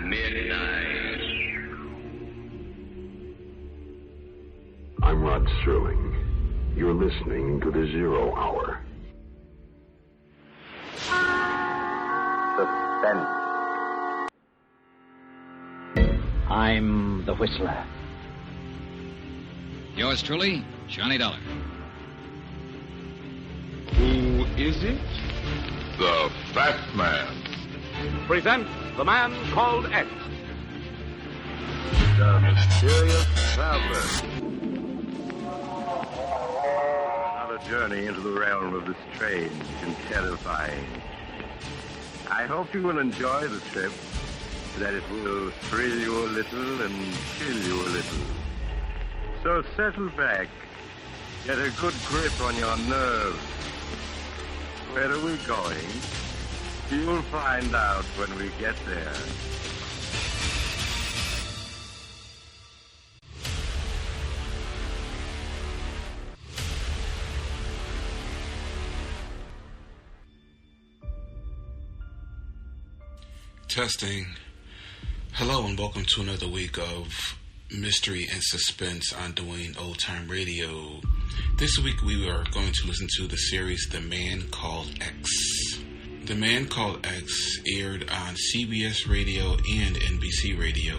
midnight. I'm Rod Serling. You're listening to the Zero Hour. Suspense. I'm the Whistler. Yours truly, Johnny Dollar. Who is it? The Fat Man. Presents The Man Called X. The Mysterious Traveler. Another journey into the realm of the strange and terrifying. I hope you will enjoy the trip, that it will thrill you a little and chill you a little. So settle back, get a good grip on your nerves. Where are we going? You'll find out when we get there. Testing. Hello and welcome to another week of Mystery and Suspense on Dwayne Old Time Radio. This week we are going to listen to the series The Man Called X. The Man Called X aired on CBS Radio and NBC Radio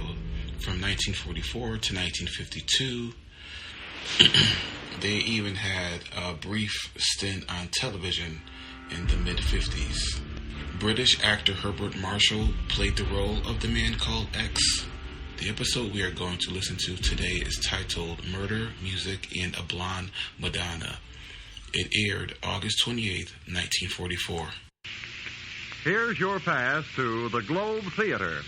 from 1944 to 1952. They even had a brief stint on television in the mid-50s. British actor Herbert Marshall played the role of the Man Called X. The episode we are going to listen to today is titled Murder, Music, and a Blonde Madonna. It aired August 28th, 1944. Here's your pass to the Globe Theater.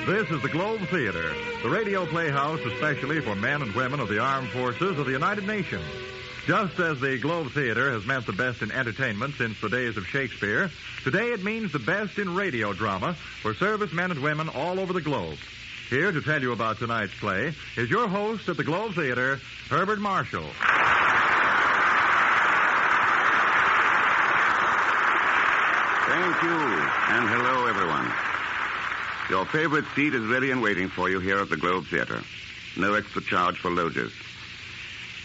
This is the Globe Theater, the radio playhouse especially for men and women of the armed forces of the United Nations. Just as the Globe Theater has meant the best in entertainment since the days of Shakespeare, today it means the best in radio drama for servicemen and women all over the globe. Here to tell you about tonight's play is your host at the Globe Theater, Herbert Marshall. Thank you, and hello, everyone. Your favorite seat is ready and waiting for you here at the Globe Theater. No extra charge for lodgers.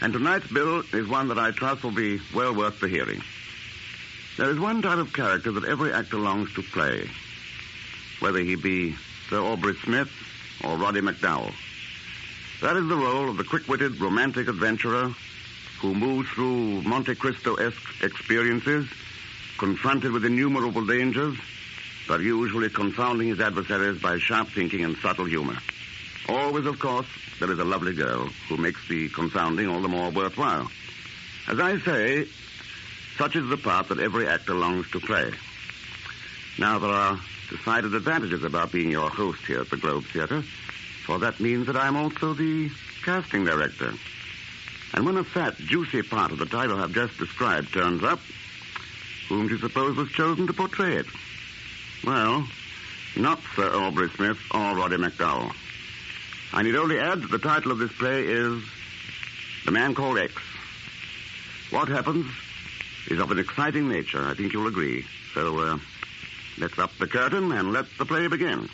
And tonight's bill is one that I trust will be well worth the hearing. There is one type of character that every actor longs to play, whether he be Sir Aubrey Smith or Roddy McDowell. That is the role of the quick-witted romantic adventurer who moves through Monte Cristo-esque experiences, confronted with innumerable dangers, but usually confounding his adversaries by sharp thinking and subtle humor. Always, of course, there is a lovely girl who makes the confounding all the more worthwhile. As I say, such is the part that every actor longs to play. Now, there are decided advantages about being your host here at the Globe Theater, for that means that I'm also the casting director. And when a fat, juicy part of the title I've just described turns up, whom do you suppose was chosen to portray it? Well, not Sir Aubrey Smith or Roddy McDowell. I need only add that the title of this play is The Man Called X. What happens is of an exciting nature, I think you'll agree. So, let's up the curtain and let the play begin.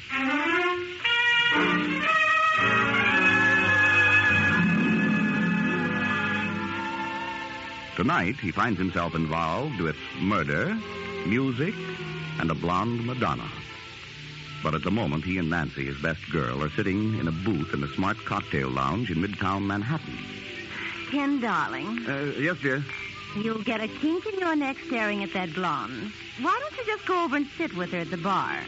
Tonight, he finds himself involved with murder, music, and a blonde Madonna. But at the moment, he and Nancy, his best girl, are sitting in a booth in a smart cocktail lounge in Midtown Manhattan. Ken, darling. Yes, dear? You'll get a kink in your neck staring at that blonde. Why don't you just go over and sit with her at the bar?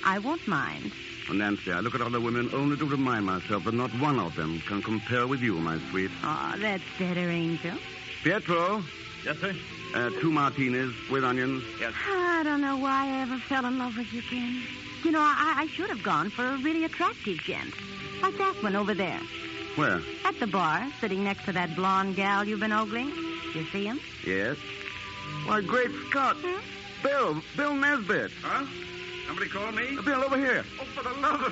I won't mind. Well, Nancy, I look at other women only to remind myself that not one of them can compare with you, my sweet. Oh, that's better, Angel. Pietro? Yes, sir? 2 martinis with onions. Yes. I don't know why I ever fell in love with you, Ken. You know, I should have gone for a really attractive gent. Like that one over there. Where? At the bar, sitting next to that blonde gal you've been ogling. You see him? Yes. Why, great Scott. Bill Nesbitt. Huh? Somebody called me? Bill, over here. Oh, for the love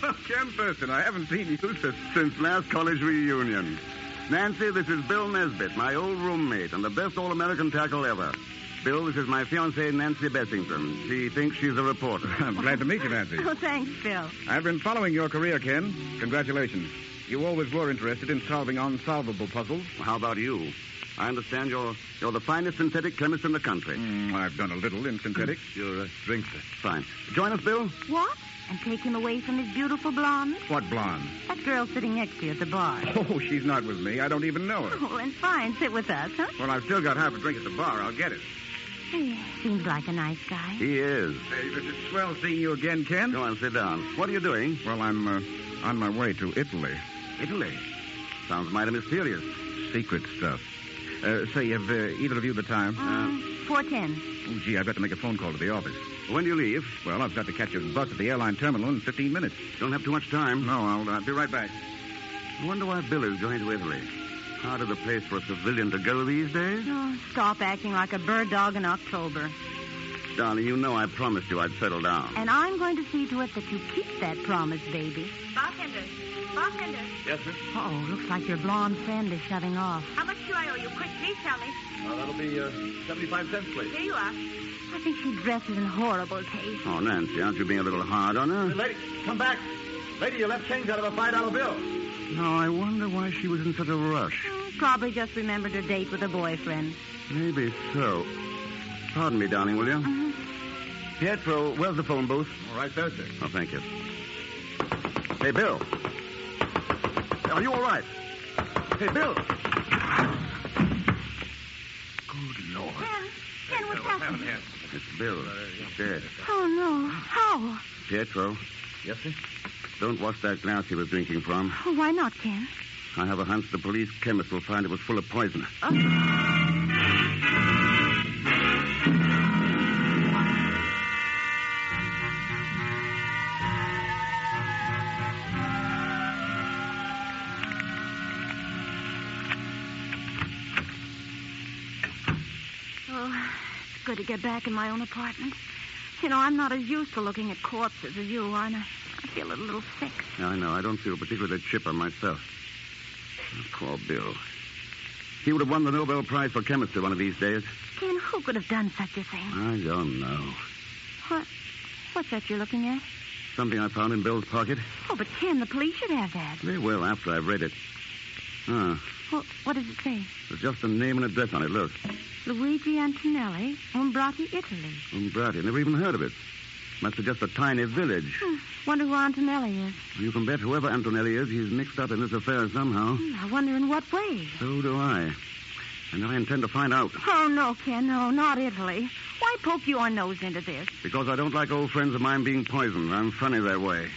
of Ken Thurston, I haven't seen you Since last college reunion. Nancy, this is Bill Nesbitt, my old roommate, and the best all-American tackle ever. Bill, this is my fiancée, Nancy Bessington. She thinks she's a reporter. I'm glad to meet you, Nancy. Oh, thanks, Bill. I've been following your career, Ken. Congratulations. You always were interested in solving unsolvable puzzles. How about you? I understand you're the finest synthetic chemist in the country. I've done a little in synthetics. You're a drinker. Fine. Join us, Bill? What? And take him away from his beautiful blonde? What blonde? That girl sitting next to you at the bar. Oh, she's not with me. I don't even know her. Oh, and fine. Sit with us, huh? Well, I've still got half a drink at the bar. I'll get it. He seems like a nice guy. He is. Hey, it's swell seeing you again, Ken. Go on, sit down. What are you doing? Well, I'm on my way to Italy. Italy? Sounds mighty mysterious. Secret stuff. Say, have either of you the time? 4:10. Oh, gee, I've got to make a phone call to the office. When do you leave? Well, I've got to catch a bus at the airline terminal in 15 minutes. Don't have too much time. No, I'll be right back. I wonder why Bill is going to Italy. Hard of the place for a civilian to go these days. Oh, stop acting like a bird dog in October. Darling, you know I promised you I'd settle down. And I'm going to see to it that you keep that promise, baby. Bartender. Yes, miss? Oh, looks like your blonde friend is shoving off. How much do I owe you? Quick, please tell me. That'll be 75 cents, please. Here you are. I think she dresses in horrible taste. Oh, Nancy, aren't you being a little hard on her? Lady, come back. Lady, you left change out of a $5 bill. No, I wonder why she was in such a rush. Probably just remembered her date with a boyfriend. Maybe so. Pardon me, darling, will you? Pietro, where's the phone booth? All right there, sir. Oh, thank you. Hey, Bill. Are you all right? Hey, Bill. Good Lord. Ken, what's happening? It's Bill. Dead. Oh, no. How? Pietro, Yes, sir? don't wash that glass he was drinking from. Oh, why not, Ken? I have a hunch the police chemist will find it was full of poison. It's good to get back in my own apartment. You know, I'm not as used to looking at corpses as you are, and I feel a little sick. Yeah, I know. I don't feel particularly chipper myself. Poor Bill. He would have won the Nobel Prize for chemistry one of these days. Ken, who could have done such a thing? I don't know. What's that you're looking at? Something I found in Bill's pocket. Oh, but Ken, the police should have that. They will after I've read it. Well, what does it say? There's just a name and address on it. Look. Luigi Antonelli, Umbrati, Italy. Umbrati. Never even heard of it. Must be just a tiny village. Wonder who Antonelli is. You can bet whoever Antonelli is, he's mixed up in this affair somehow. I wonder in what way. So do I. And I intend to find out. Oh, no, Ken, no, not Italy. Why poke your nose into this? Because I don't like old friends of mine being poisoned. I'm funny that way.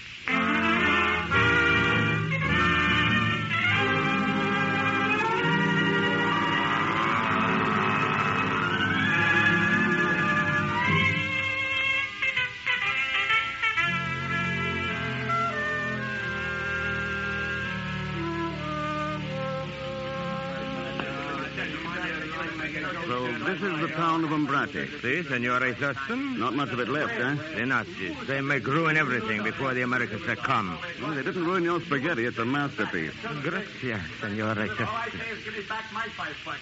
So this is the town of Umbrati. Si, Senore Thurston? Not much of it left, eh? The Nazis. They make ruin everything before the Americans succumb. Well, they didn't ruin your spaghetti. It's a masterpiece. Gracias, Senore Thurston. Give me back my 5 bucks.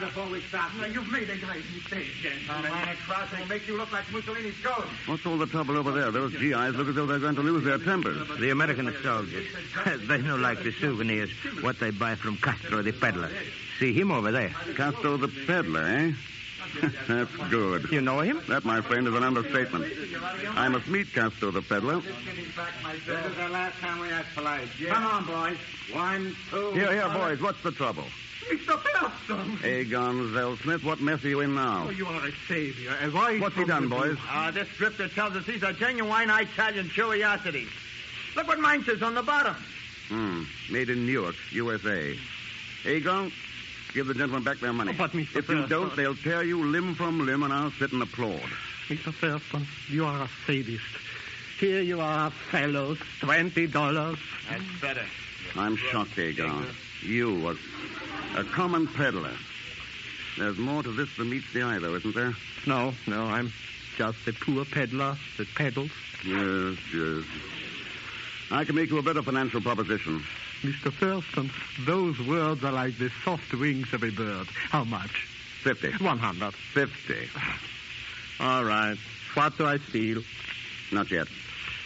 Before we stop. No, you've made a great mistake, gentlemen. A crossing will make you look like Mussolini's ghost. What's all the trouble over there? Those GIs look as though they're going to lose their tempers. The American soldiers. They know like the souvenirs, what they buy from Castro the peddler. See him over there. Castro the peddler, eh? That's good. You know him? That, my friend, is an understatement. I must meet Castro the peddler. This is the last time we ask polite. Come on, boys. 1, 2... Here, boys. What's the trouble? Mr. Phillips. Egon Zellsmith, what mess are you in now? Oh, you are a savior. Have I... What's he done, boys? This drifter tells us he's a genuine Italian curiosity. Look what mine says on the bottom. Made in Newark, USA. Egon, give the gentlemen back their money. Oh, but Mr. If you don't, they'll tear you limb from limb, and I'll sit and applaud. Mr. Thurston, you are a sadist. Here you are, fellows, $20. That's better. I'm shocked, Agar. You, a common peddler. There's more to this than meets the eye, though, isn't there? No, I'm just a poor peddler that peddles. Yes. I can make you a better financial proposition. Mr. Thurston, those words are like the soft wings of a bird. How much? 50. 100. 50. All right. What do I steal? Not yet.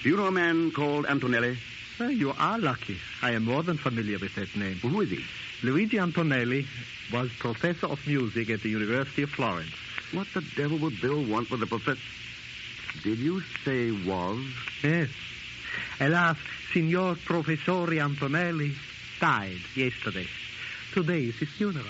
Do you know a man called Antonelli? Well, you are lucky. I am more than familiar with that name. Well, who is he? Luigi Antonelli was professor of music at the University of Florence. What the devil would Bill want with a professor? Did you say was? Yes. Alas, Signor Professore Antonelli died yesterday. Today is his funeral.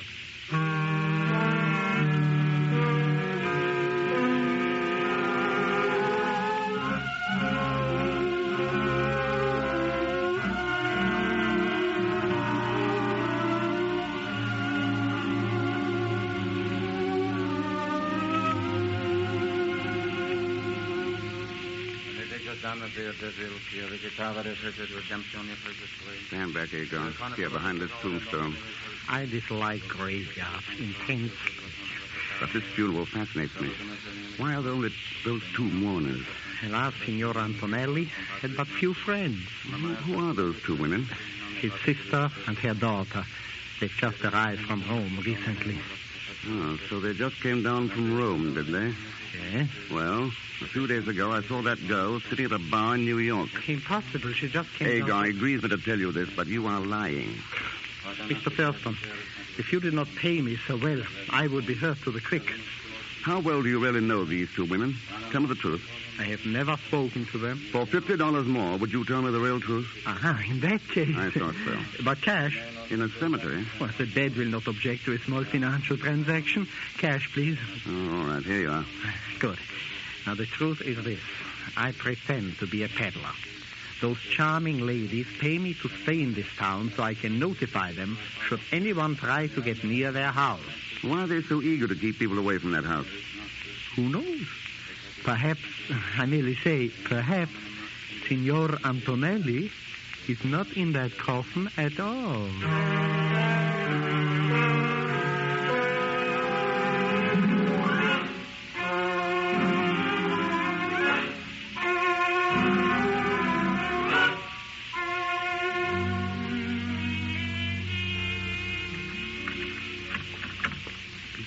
Stand back, Agar. Here, behind this tombstone. I dislike graveyards intensely. But this funeral fascinates me. Why are there only those two mourners? Alas, Signor Antonelli had but few friends. Who are those two women? His sister and her daughter. They've just arrived from Rome recently. Oh, so they just came down from Rome, did they? Yes. Well, a few days ago, I saw that girl sitting at a bar in New York. Impossible. She just came Agar, down... I grieve me to tell you this, but you are lying. Mr. Thurston, if you did not pay me so well, I would be hurt to the quick. How well do you really know these two women? Tell me the truth. I have never spoken to them. For $50 more, would you tell me the real truth? Aha, in that case... I thought so. But cash... In a cemetery? Well, the dead will not object to a small financial transaction. Cash, please. Oh, all right, here you are. Good. Now, the truth is this. I pretend to be a peddler. Those charming ladies pay me to stay in this town so I can notify them should anyone try to get near their house. Why are they so eager to keep people away from that house? Who knows? Perhaps, I merely say, perhaps, Signor Antonelli is not in that coffin at all.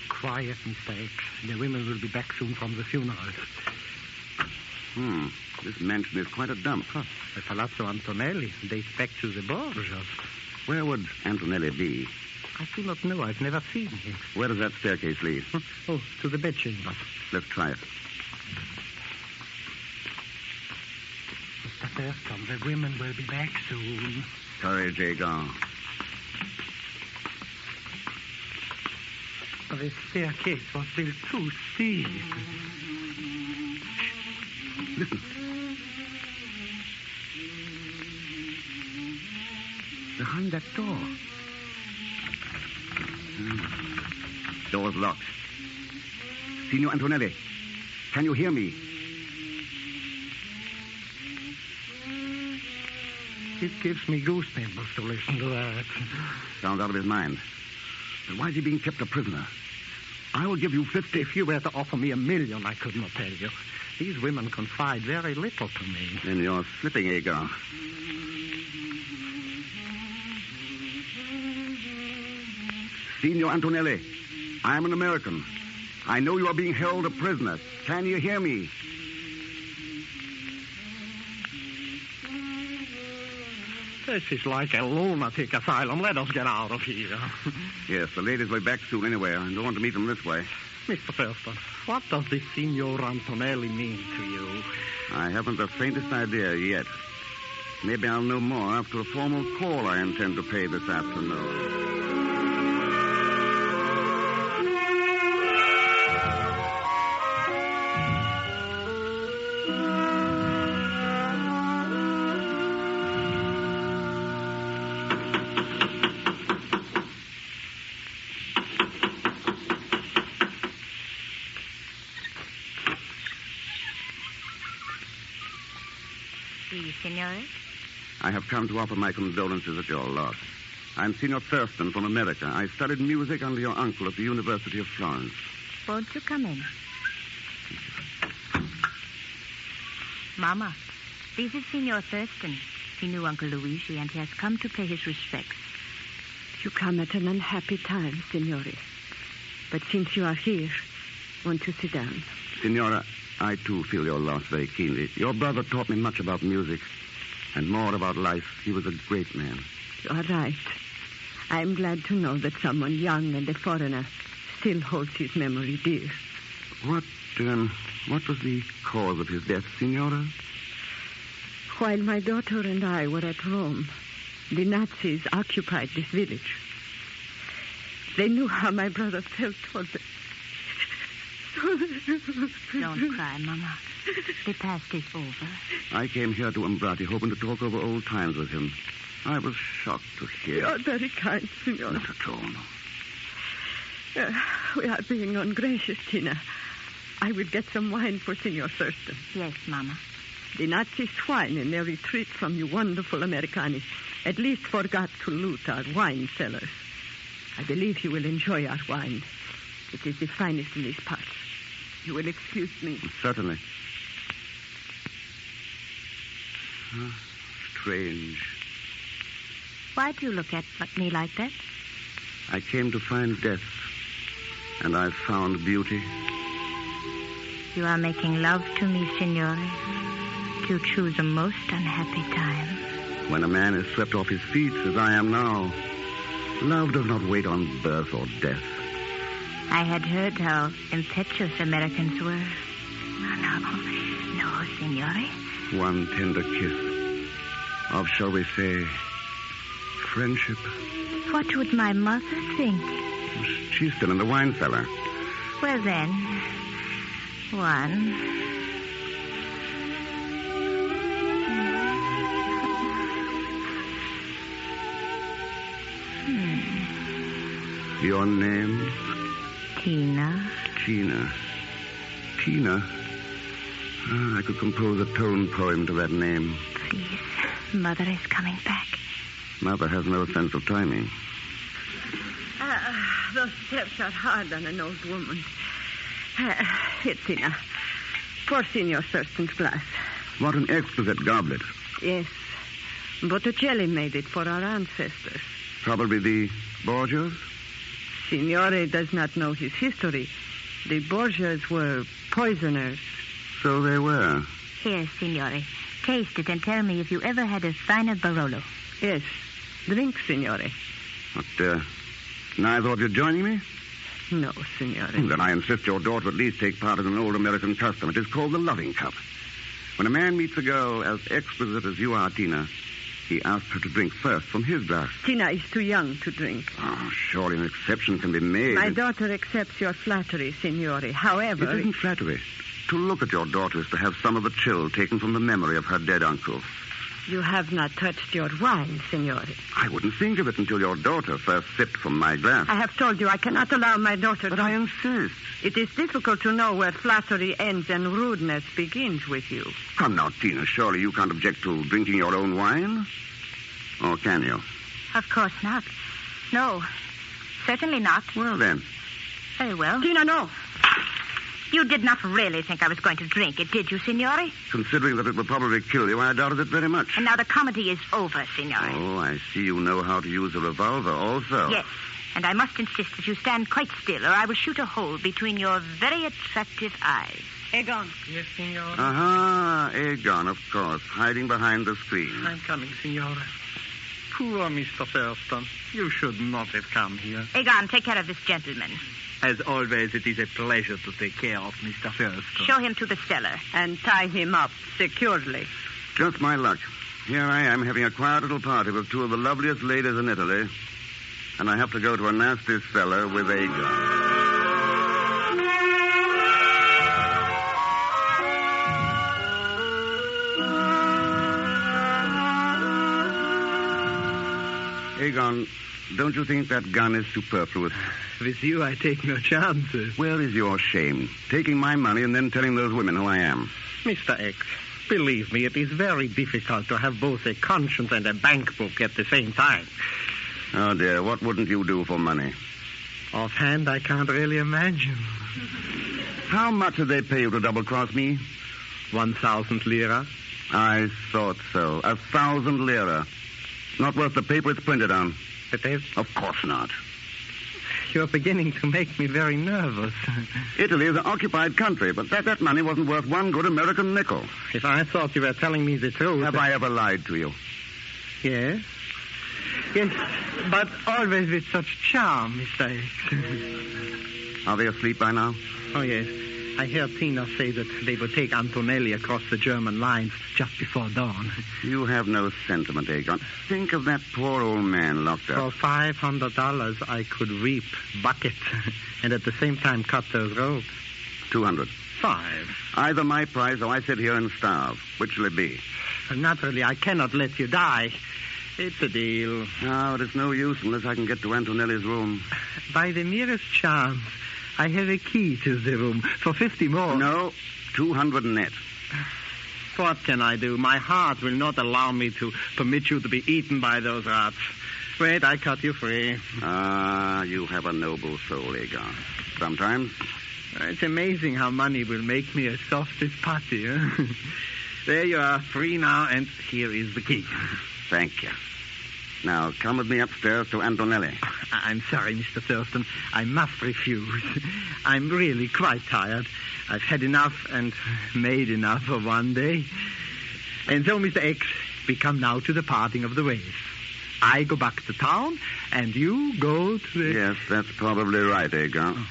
Quiet, Mr. X. The women will be back soon from the funeral. This mansion is quite a dump. The Palazzo Antonelli dates back to the Borgias. Where would Antonelli be? I do not know. I've never seen him. Where does that staircase lead? Oh, to the bedchamber. Let's try it. Mr. Thurston, the women will be back soon. Courage, Agar. The staircase was built too steep. Listen. Behind that door. Door's locked. Signor Antonelli, can you hear me? It gives me goosebumps to listen to that. Sounds out of his mind. But why is he being kept a prisoner? I will give you 50. If you were to offer me $1 million, I could not tell you. These women confide very little to me. Then you're slipping, Agar. Signor Antonelli, I am an American. I know you are being held a prisoner. Can you hear me? This is like a lunatic asylum. Let us get out of here. Yes, the ladies will be back soon anyway. I don't want to meet them this way. Mr. Thurston, what does this Signor Antonelli mean to you? I haven't the faintest idea yet. Maybe I'll know more after a formal call I intend to pay this afternoon. signore? I have come to offer my condolences at your loss. I'm Signor Thurston from America. I studied music under your uncle at the University of Florence. Won't you come in? Mama, this is Signor Thurston. He knew Uncle Luigi, and he has come to pay his respects. You come at an unhappy time, Signore. But since you are here, won't you sit down? Signora, I too feel your loss very keenly. Your brother taught me much about music and more about life. He was a great man. You are right. I'm glad to know that someone young and a foreigner still holds his memory dear. What was the cause of his death, Signora? While my daughter and I were at Rome, the Nazis occupied this village. They knew how my brother felt toward them. Don't cry, Mama. The past is over. I came here to Umbrati hoping to talk over old times with him. I was shocked to hear. You're very kind, Signor. Not at all. We are being ungracious, Tina. I will get some wine for Signor Thurston. Yes, Mama. The Nazi swine in their retreat from you wonderful Americani at least forgot to loot our wine cellars. I believe you will enjoy our wine. It is the finest in these parts. You will excuse me. Certainly. Strange. Why do you look at me like that? I came to find death, and I found beauty. You are making love to me, Signore. You choose a most unhappy time. When a man is swept off his feet, as I am now, love does not wait on birth or death. I had heard how impetuous Americans were. No, Signore. One tender kiss of, shall we say, friendship. What would my mother think? She's still in the wine cellar. Well, then, one. Your name? Tina. Tina. I could compose a tone poem to that name. Please, Mother is coming back. Mother has no sense of timing. Those steps are hard on an old woman. Here, Tina. Pour Signor Thurston's glass. What an exquisite goblet. Yes. Botticelli made it for our ancestors. Probably the Borgias? Signore does not know his history. The Borgias were poisoners. So they were. Here, Signore. Taste it and tell me if you ever had a finer Barolo. Yes. Drink, Signore. But, neither of you joining me? No, Signore. Then I insist your daughter at least take part in an old American custom. It is called the loving cup. When a man meets a girl as exquisite as you are, Tina, he asks her to drink first from his glass. Tina is too young to drink. Oh, surely an exception can be made. My daughter accepts your flattery, Signore. However... It isn't flattery. To look at your daughter is to have some of the chill taken from the memory of her dead uncle. You have not touched your wine, Signore. I wouldn't think of it until your daughter first sipped from my glass. I have told you I cannot allow my daughter But I insist. It is difficult to know where flattery ends and rudeness begins with you. Come now, Tina, surely you can't object to drinking your own wine? Or can you? Of course not. No, certainly not. Well, then. Very well. Tina, no. You did not really think I was going to drink it, did you, Signore? Considering that it would probably kill you, I doubted it very much. And now the comedy is over, Signore. Oh, I see you know how to use a revolver also. Yes, and I must insist that you stand quite still, or I will shoot a hole between your very attractive eyes. Egon. Yes, Signore. Aha, Egon, of course, hiding behind the screen. I'm coming, Signore. Poor Mr. Thurston. You should not have come here. Egon, take care of this gentleman. As always, it is a pleasure to take care of Mr. Thurston. Show him to the cellar. And tie him up securely. Just my luck. Here I am having a quiet little party with two of the loveliest ladies in Italy. And I have to go to a nasty cellar with Egon. Egon, don't you think that gun is superfluous? With you, I take no chances. Where is your shame? Taking my money and then telling those women who I am. Mr. X, Believe me, it is very difficult to have both a conscience and a bank book at the same time. Oh, dear, what wouldn't you do for money? Offhand, I can't really imagine. How much did they pay you to double-cross me? 1,000 lira. I thought so. 1,000 lira. Not worth the paper it's printed on. It is? Of course not. You're beginning to make me very nervous. Italy is an occupied country, but that money wasn't worth one good American nickel. If I thought you were telling me the truth... Have I ever lied to you? Yes. Yes, but always with such charm, Mr. X. Are they asleep by now? Oh, yes. I heard Tina say that they would take Antonelli across the German lines just before dawn. You have no sentiment, Aegon. Think of that poor old man locked up. For $500, I could reap buckets and at the same time cut those ropes. 200. 5. Either my price or I sit here and starve. Which will it be? Naturally, I cannot let you die. It's a deal. No, it is no use unless I can get to Antonelli's room. By the merest chance, I have a key to the room for 50 more. No, 200 net. What can I do? My heart will not allow me to permit you to be eaten by those rats. Wait, I cut you free. Ah, you have a noble soul, Aegon. Sometimes. It's amazing how money will make me as soft as putty. Huh? There you are, free now, and here is the key. Thank you. Now, come with me upstairs to Antonelli. I'm sorry, Mr. Thurston. I must refuse. I'm really quite tired. I've had enough and made enough for one day. And so, Mr. X, we come now to the parting of the ways. I go back to town, and you go to the... Yes, that's probably right, Aegon.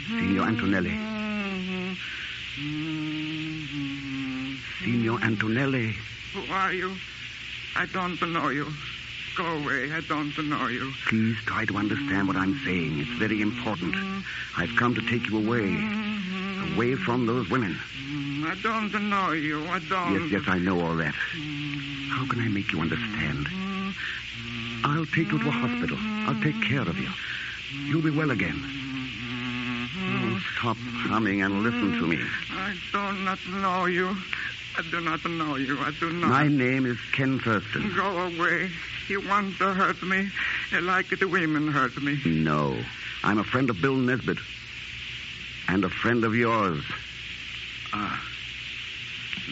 Signor Antonelli. Signor Antonelli. Who are you? I don't know you. Go away. I don't know you. Please try to understand what I'm saying. It's very important. I've come to take you away. Away from those women. I don't know you. I don't. Yes, I know all that. How can I make you understand? I'll take you to a hospital. I'll take care of you. You'll be well again. Oh, stop humming and listen to me. I do not know you. I do not know you. I do not. My name is Ken Thurston. Go away. You want to hurt me like the women hurt me. No. I'm a friend of Bill Nesbitt. And a friend of yours.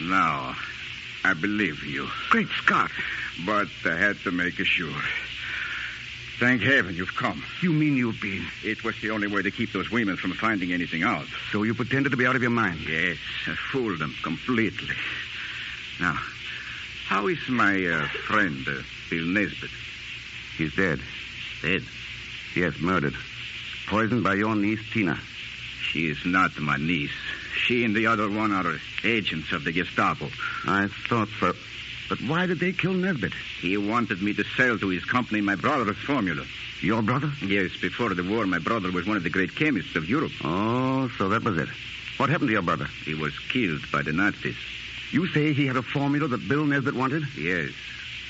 Now, I believe you. Great Scott. But I had to make sure. Thank heaven you've come. You mean you've been? It was the only way to keep those women from finding anything out. So you pretended to be out of your mind? Yes, I fooled them completely. Now, how is my friend, Bill Nesbitt? He's dead. Dead? Yes, murdered. Poisoned by your niece, Tina. She is not my niece. She and the other one are agents of the Gestapo. I thought so. But why did they kill Nesbitt? He wanted me to sell to his company my brother's formula. Your brother? Yes, before the war, my brother was one of the great chemists of Europe. Oh, so that was it. What happened to your brother? He was killed by the Nazis. You say he had a formula that Bill Nesbitt wanted? Yes,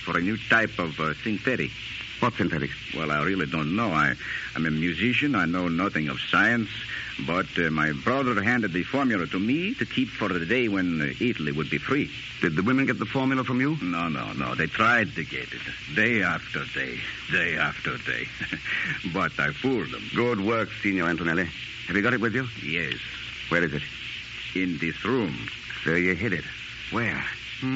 for a new type of synthetic. What synthetic? Well, I really don't know. I'm a musician. I know nothing of science. But my brother handed the formula to me to keep for the day when Italy would be free. Did the women get the formula from you? No. They tried to get it. Day after day. Day after day. But I fooled them. Good work, Signor Antonelli. Have you got it with you? Yes. Where is it? In this room. So you hid it. Where? Oh,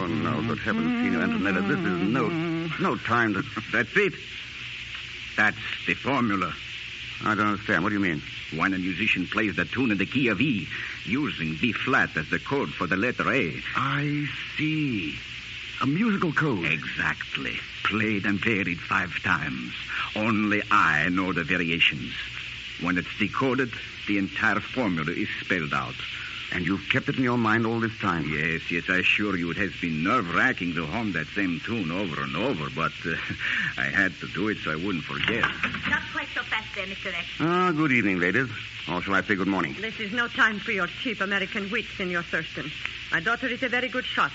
no, good heavens, Signor Antonelli. This is no time to... That's it. That's the formula. I don't understand. What do you mean? When a musician plays the tune in the key of E, using B flat as the chord for the letter A. I see. A musical code. Exactly. Played and varied 5 times. Only I know the variations. When it's decoded, the entire formula is spelled out. And you've kept it in your mind all this time? Yes, I assure you it has been nerve-wracking to hum that same tune over and over, but I had to do it so I wouldn't forget. Not quite so fast there, Mr. X. Good evening, ladies. Or shall I say good morning? This is no time for your cheap American wit, Senor Thurston. My daughter is a very good shot.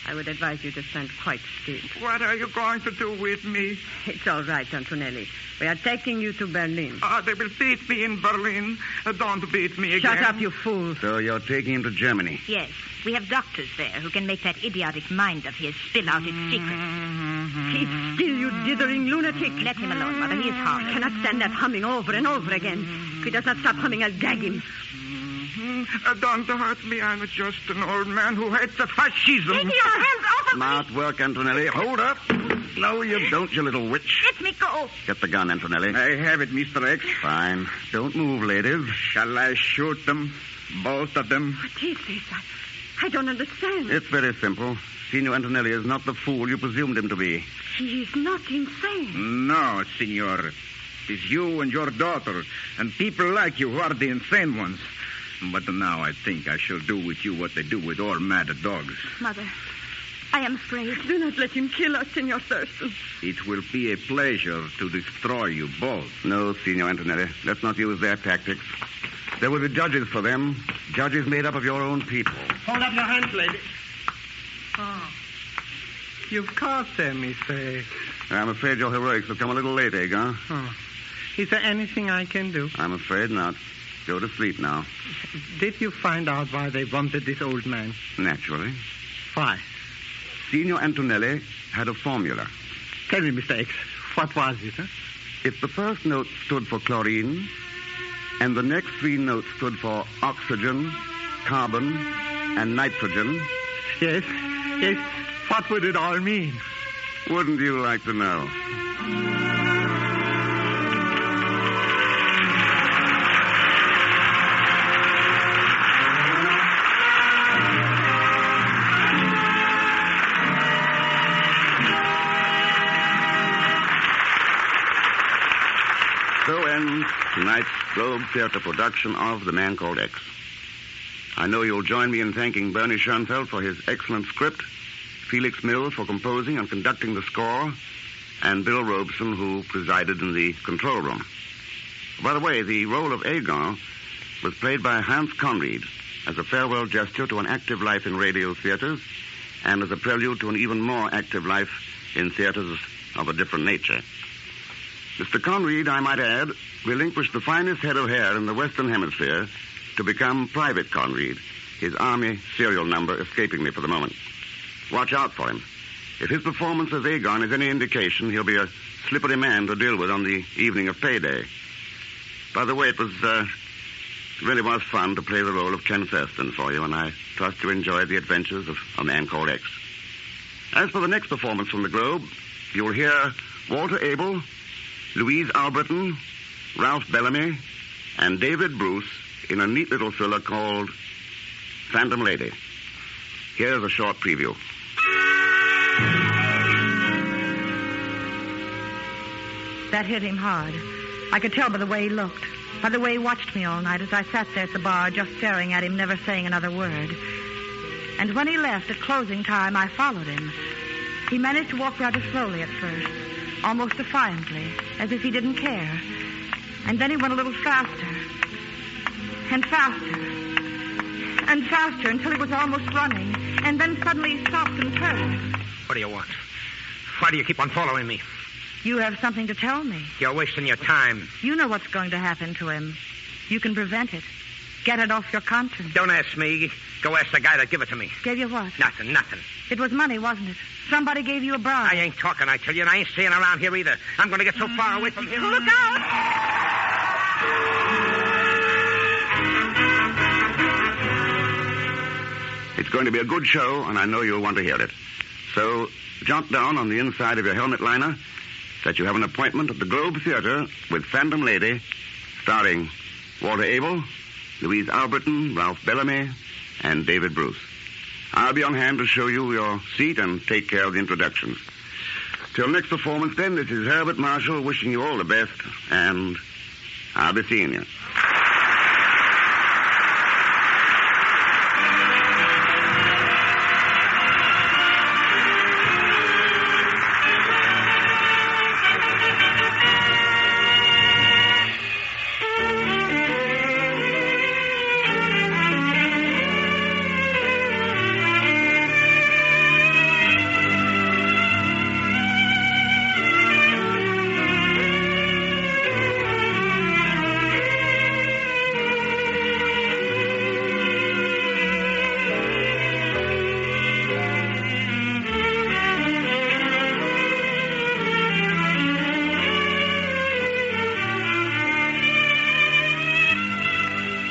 I would advise you to stand quite still. What are you going to do with me? It's all right, Antonelli. We are taking you to Berlin. They will beat me in Berlin. Don't beat me again. Shut up, you fool. So you're taking him to Germany? Yes. We have doctors there who can make that idiotic mind of his spill out its secrets. Keep still, you dithering lunatic. Let him alone, Mother. He is harmless. I cannot stand that humming over and over again. If he does not stop humming, I'll gag him. Don't hurt me. I'm just an old man who hates the fascism. Take your hands off of me. Smart work, Antonelli. Hold up. No, you don't, you little witch. Let me go. Get the gun, Antonelli. I have it, Mr. X. Fine. Don't move, ladies. Shall I shoot them? Both of them? What is this? I don't understand. It's very simple. Signor Antonelli is not the fool you presumed him to be. He is not insane. No, Signor. It is you and your daughter and people like you who are the insane ones. But now I think I shall do with you what they do with all mad dogs. Mother, I am afraid. Do not let him kill us, Senor Thurston. It will be a pleasure to destroy you both. No, Signor Antonelli. Let's not use their tactics. There will be judges for them. Judges made up of your own people. Hold up your hands, lady. Oh. You've caught them, Mr. X. I'm afraid your heroics have come a little late, Agar. Oh. Is there anything I can do? I'm afraid not. Go to sleep now. Did you find out why they wanted this old man? Naturally. Why? Signor Antonelli had a formula. Tell me, Mr. X, what was it, huh? If the first note stood for chlorine, and the next 3 notes stood for oxygen, carbon, and nitrogen... Yes, what would it all mean? Wouldn't you like to know? So ends tonight's Globe Theatre production of The Man Called X. I know you'll join me in thanking Bernie Schoenfeld for his excellent script, Felix Mills for composing and conducting the score, and Bill Robeson, who presided in the control room. By the way, the role of Agar was played by Hans Conried as a farewell gesture to an active life in radio theaters and as a prelude to an even more active life in theaters of a different nature. Mr. Conried, I might add, relinquished the finest head of hair in the Western Hemisphere to become Private Conried, his Army serial number escaping me for the moment. Watch out for him. If his performance as Agon is any indication, he'll be a slippery man to deal with on the evening of payday. By the way, it really was fun to play the role of Ken Thurston for you, and I trust you enjoyed the adventures of A Man Called X. As for the next performance from the Globe, you'll hear Walter Abel, Louise Alberton, Ralph Bellamy, and David Bruce in a neat little thriller called Phantom Lady. Here's a short preview. That hit him hard. I could tell by the way he looked, by the way he watched me all night as I sat there at the bar just staring at him, never saying another word. And when he left at closing time, I followed him. He managed to walk rather slowly at first, almost defiantly, as if he didn't care. And then he went a little faster, and faster, and faster until he was almost running. And then suddenly he stopped and turned. What do you want? Why do you keep on following me? You have something to tell me. You're wasting your time. You know what's going to happen to him. You can prevent it. Get it off your conscience. Don't ask me. Go ask the guy that give it to me. Gave you what? Nothing. It was money, wasn't it? Somebody gave you a bribe. I ain't talking, I tell you, and I ain't staying around here either. I'm going to get so far away from here. Look out! It's going to be a good show, and I know you'll want to hear it. So, jot down on the inside of your helmet liner that you have an appointment at the Globe Theatre with Phantom Lady, starring Walter Abel, Louise Alberton, Ralph Bellamy, and David Bruce. I'll be on hand to show you your seat and take care of the introductions. Till next performance, then, this is Herbert Marshall wishing you all the best, and I'll be seeing you.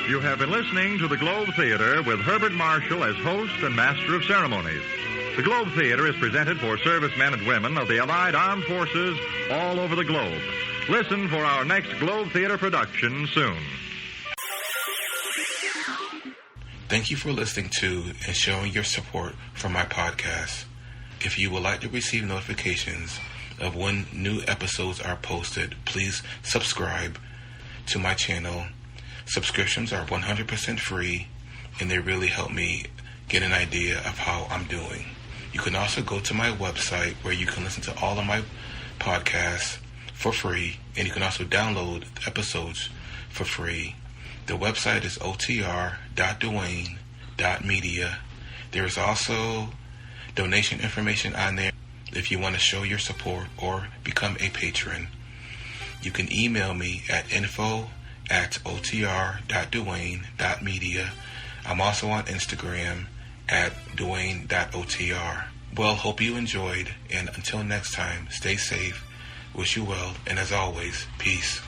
You have been listening to the Globe Theater with Herbert Marshall as host and master of ceremonies. The Globe Theater is presented for servicemen and women of the Allied Armed Forces all over the globe. Listen for our next Globe Theater production soon. Thank you for listening to and showing your support for my podcast. If you would like to receive notifications of when new episodes are posted, please subscribe to my channel. Subscriptions are 100% free, and they really help me get an idea of how I'm doing. You can also go to my website where you can listen to all of my podcasts for free, and you can also download episodes for free. The website is otr.duane.media. There is also donation information on there if you want to show your support or become a patron. You can email me at info@otr.duane.media. I'm also on Instagram at duane.otr. Well, hope you enjoyed, and until next time, stay safe, wish you well, and as always, peace.